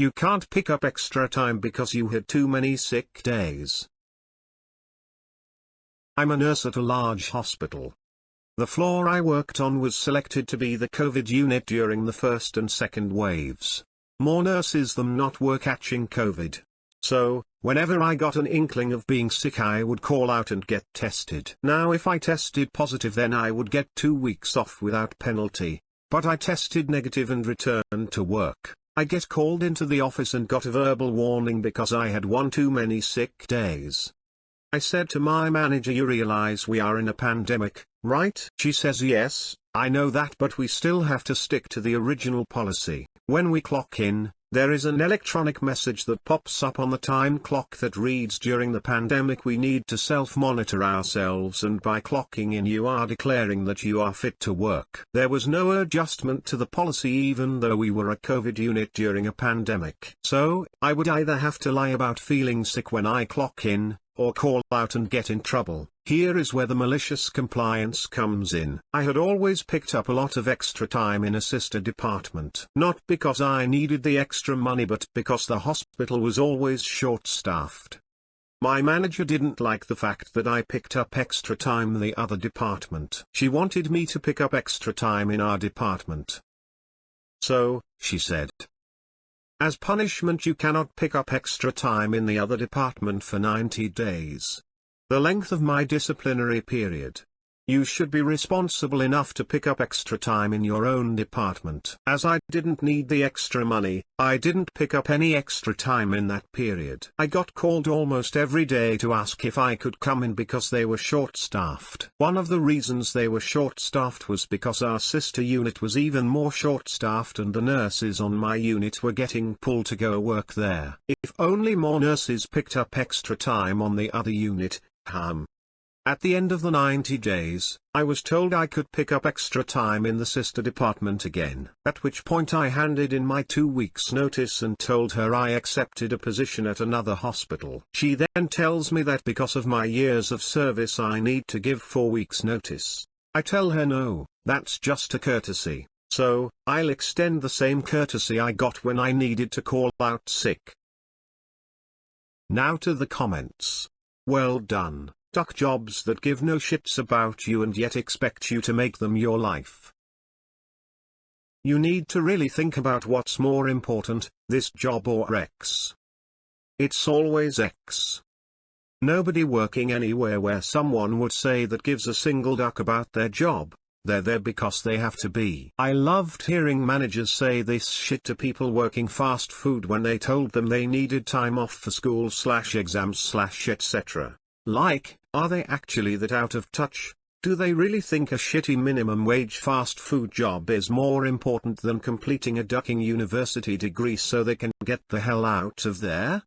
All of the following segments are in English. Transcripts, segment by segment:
You can't pick up extra time because you had too many sick days. I'm a nurse at a large hospital. The floor I worked on was selected to be the COVID unit during the first and second waves. More nurses than not were catching COVID. So, whenever I got an inkling of being sick I would call out and get tested. Now if I tested positive then I would get 2 weeks off without penalty, but I tested negative and returned to work. I get called into the office and got a verbal warning because I had one too many sick days. I said to my manager, you realize we are in a pandemic, right? She says yes, I know that, but we still have to stick to the original policy. When we clock in, there is an electronic message that pops up on the time clock that reads, during the pandemic we need to self-monitor ourselves, and by clocking in you are declaring that you are fit to work. There was no adjustment to the policy even though we were a COVID unit during a pandemic. So, I would either have to lie about feeling sick when I clock in, or call out and get in trouble. Here is where the malicious compliance comes in. I had always picked up a lot of extra time in a sister department. Not because I needed the extra money but because the hospital was always short-staffed. My manager didn't like the fact that I picked up extra time in the other department. She wanted me to pick up extra time in our department. So, she said, as punishment you cannot pick up extra time in the other department for 90 days. The length of my disciplinary period. You should be responsible enough to pick up extra time in your own department. As I didn't need the extra money, I didn't pick up any extra time in that period. I got called almost every day to ask if I could come in because they were short-staffed. One of the reasons they were short-staffed was because our sister unit was even more short-staffed and the nurses on my unit were getting pulled to go work there. If only more nurses picked up extra time on the other unit, At the end of the 90 days, I was told I could pick up extra time in the sister department again. At which point I handed in my 2 weeks notice and told her I accepted a position at another hospital. She then tells me that because of my years of service I need to give 4 weeks notice. I tell her no, that's just a courtesy, so I'll extend the same courtesy I got when I needed to call out sick. Now to the comments. Well done. Duck jobs that give no shits about you and yet expect you to make them your life. You need to really think about what's more important, this job or X. It's always X. Nobody working anywhere where someone would say that gives a single duck about their job. They're there because they have to be. I loved hearing managers say this shit to people working fast food when they told them they needed time off for school/exams/etc. Like, are they actually that out of touch? Do they really think a shitty minimum wage fast food job is more important than completing a ducking university degree so they can get the hell out of there?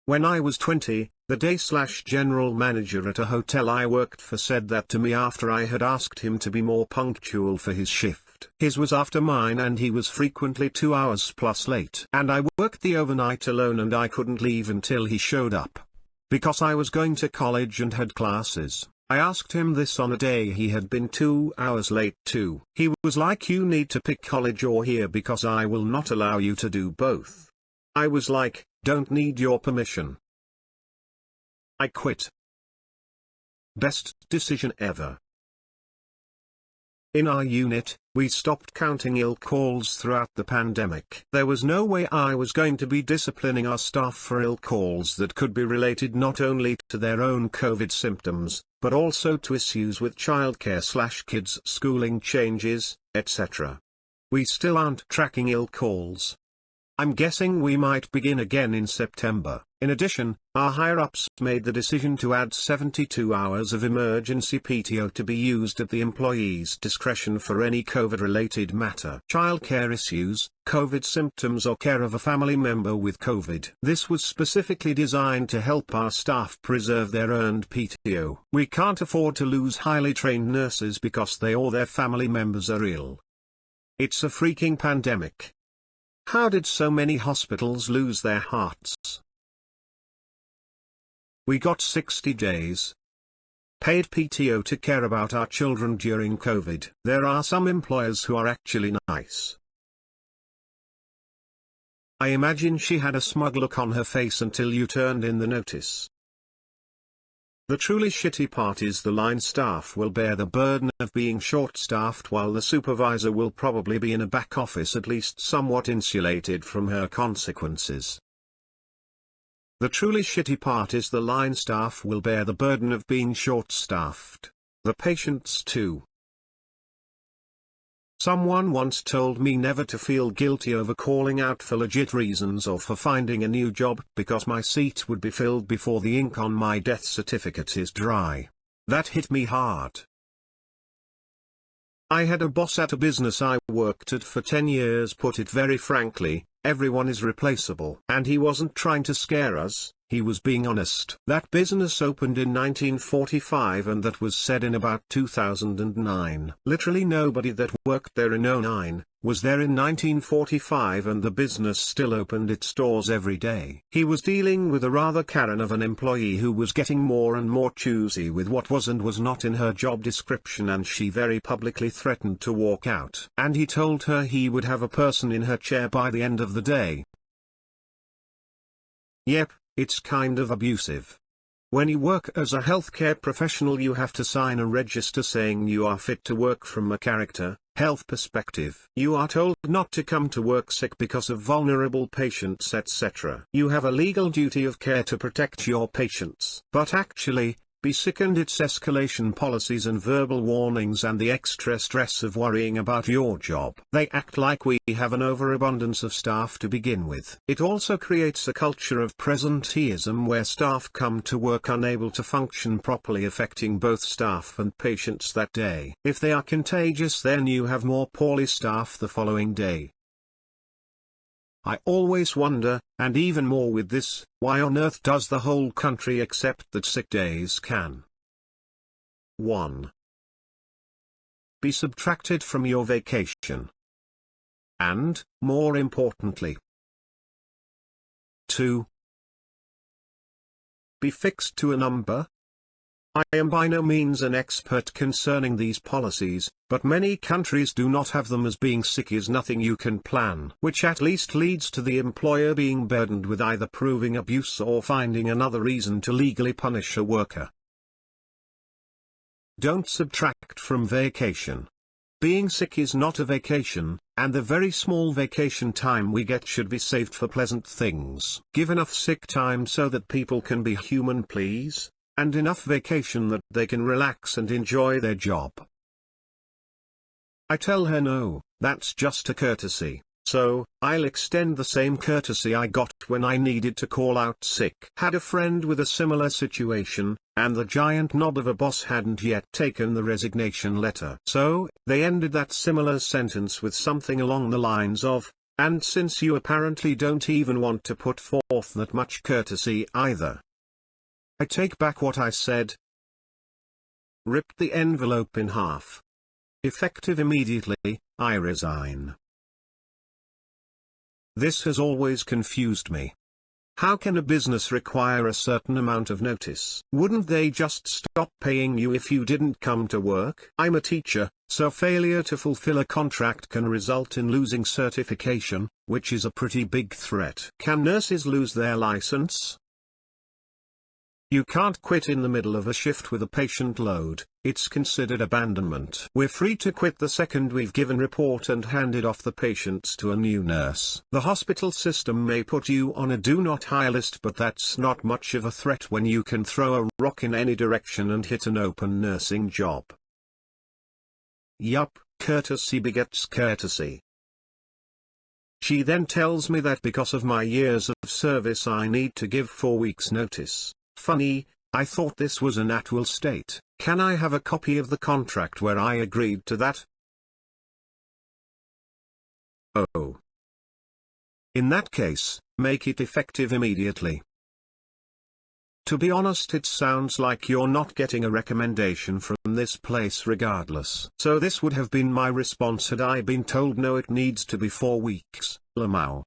When I was 20, the day/general manager at a hotel I worked for said that to me after I had asked him to be more punctual for his shift. His was after mine and he was frequently 2 hours plus late. And I worked the overnight alone and I couldn't leave until he showed up. Because I was going to college and had classes. I asked him this on a day he had been 2 hours late too. He was like, you need to pick college or here because I will not allow you to do both. I was like, don't need your permission. I quit. Best decision ever. In our unit, we stopped counting ill calls throughout the pandemic. There was no way I was going to be disciplining our staff for ill calls that could be related not only to their own COVID symptoms, but also to issues with childcare/kids schooling changes, etc. We still aren't tracking ill calls. I'm guessing we might begin again in September. In addition, our higher-ups made the decision to add 72 hours of emergency PTO to be used at the employee's discretion for any COVID-related matter. Childcare issues, COVID symptoms or care of a family member with COVID. This was specifically designed to help our staff preserve their earned PTO. We can't afford to lose highly trained nurses because they or their family members are ill. It's a freaking pandemic. How did so many hospitals lose their hearts? We got 60 days paid PTO to care about our children during COVID. There are some employers who are actually nice. I imagine she had a smug look on her face until you turned in the notice. The truly shitty part is the line staff will bear the burden of being short-staffed while the supervisor will probably be in a back office at least somewhat insulated from her consequences. The truly shitty part is the line staff will bear the burden of being short-staffed. The patients too. Someone once told me never to feel guilty over calling out for legit reasons or for finding a new job because my seat would be filled before the ink on my death certificate is dry. That hit me hard. I had a boss at a business I worked at for 10 years put it very frankly, everyone is replaceable. And he wasn't trying to scare us, he was being honest. That business opened in 1945 and that was said in about 2009. Literally nobody that worked there in '09, was there in 1945 and the business still opened its doors every day. He was dealing with a rather Karen of an employee who was getting more and more choosy with what was and was not in her job description and she very publicly threatened to walk out. And he told her he would have a person in her chair by the end of the day. Yep. It's kind of abusive. When you work as a healthcare professional you have to sign a register saying you are fit to work from a character, health perspective. You are told not to come to work sick because of vulnerable patients etc. You have a legal duty of care to protect your patients. But actually, be sick and its escalation policies and verbal warnings and the extra stress of worrying about your job. They act like we have an overabundance of staff to begin with. It also creates a culture of presenteeism where staff come to work unable to function properly affecting both staff and patients that day. If they are contagious then you have more poorly staff the following day. I always wonder, and even more with this, why on earth does the whole country accept that sick days can 1. Be subtracted from your vacation. And, more importantly, 2. Be fixed to a number. I am by no means an expert concerning these policies, but many countries do not have them as being sick is nothing you can plan, which at least leads to the employer being burdened with either proving abuse or finding another reason to legally punish a worker. Don't subtract from vacation. Being sick is not a vacation, and the very small vacation time we get should be saved for pleasant things. Give enough sick time so that people can be human, please. And enough vacation that they can relax and enjoy their job. I tell her no, that's just a courtesy, so, I'll extend the same courtesy I got when I needed to call out sick. Had a friend with a similar situation, and the giant knob of a boss hadn't yet taken the resignation letter. So, they ended that similar sentence with something along the lines of, and since you apparently don't even want to put forth that much courtesy either. I take back what I said. Ripped the envelope in half. Effective immediately, I resign. This has always confused me. How can a business require a certain amount of notice? Wouldn't they just stop paying you if you didn't come to work? I'm a teacher, so failure to fulfill a contract can result in losing certification, which is a pretty big threat. Can nurses lose their license? You can't quit in the middle of a shift with a patient load, it's considered abandonment. We're free to quit the second we've given report and handed off the patients to a new nurse. The hospital system may put you on a do not hire list, but that's not much of a threat when you can throw a rock in any direction and hit an open nursing job. Yup, courtesy begets courtesy. She then tells me that because of my years of service I need to give 4 weeks notice. Funny, I thought this was an at-will state. Can I have a copy of the contract where I agreed to that? Oh. In that case, make it effective immediately. To be honest, it sounds like you're not getting a recommendation from this place regardless. So this would have been my response had I been told no, it needs to be 4 weeks, Lamau.